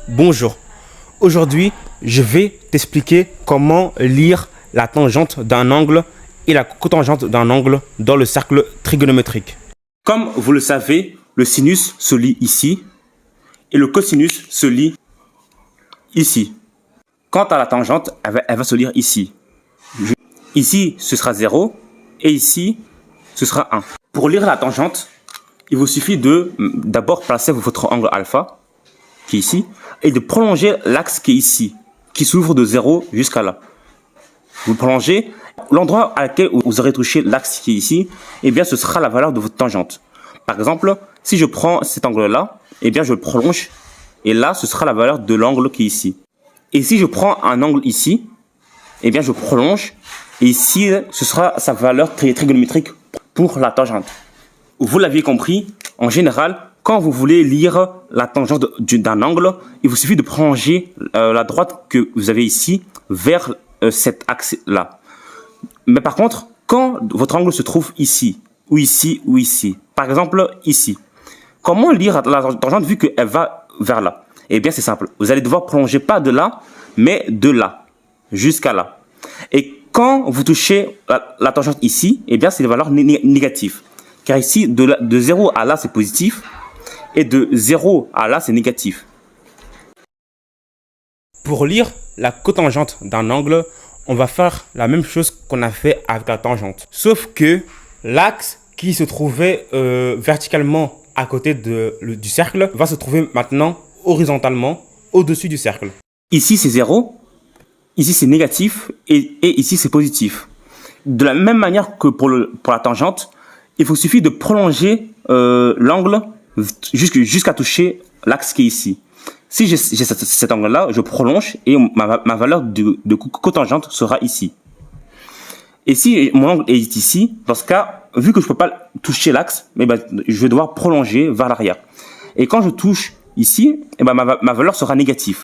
Bonjour, aujourd'hui je vais t'expliquer comment lire la tangente d'un angle et la cotangente d'un angle dans le cercle trigonométrique. Comme vous le savez, le sinus se lit ici et le cosinus se lit ici. Quant à la tangente, elle va se lire ici. Ici, ce sera 0 et ici, ce sera 1. Pour lire la tangente, il vous suffit d'abord placer votre angle alpha, qui est ici, et de prolonger l'axe qui est ici, qui s'ouvre de 0 jusqu'à là. Vous prolongez l'endroit à lequel vous aurez touché l'axe qui est ici, et bien ce sera la valeur de votre tangente. Par exemple, si je prends cet angle-là, et bien je le prolonge, et là ce sera la valeur de l'angle qui est ici. Et si je prends un angle ici, et bien je prolonge, et ici ce sera sa valeur trigonométrique pour la tangente. Vous l'aviez compris, en général, quand vous voulez lire la tangente d'un angle, il vous suffit de prolonger la droite que vous avez ici vers cet axe-là. Mais par contre, quand votre angle se trouve ici, ou ici, ou ici, par exemple ici, comment lire la tangente vu qu'elle va vers là? Eh bien c'est simple, vous allez devoir prolonger pas de là, mais de là, jusqu'à là. Et quand vous touchez la tangente ici, eh bien c'est les valeurs négatives. Car ici, de 0 à là, c'est positif. Et de 0 à là, c'est négatif. Pour lire la cotangente d'un angle, on va faire la même chose qu'on a fait avec la tangente. Sauf que l'axe qui se trouvait verticalement à côté du cercle va se trouver maintenant horizontalement au-dessus du cercle. Ici, c'est 0. Ici, c'est négatif. Et ici, c'est positif. De la même manière que pour la tangente, il vous suffit de prolonger l'angle jusqu'à toucher l'axe qui est ici. Si j'ai cet angle-là, je prolonge et ma valeur de cotangente sera ici. Et si mon angle est ici, dans ce cas, vu que je ne peux pas toucher l'axe, je vais devoir prolonger vers l'arrière. Et quand je touche ici, ma valeur sera négative.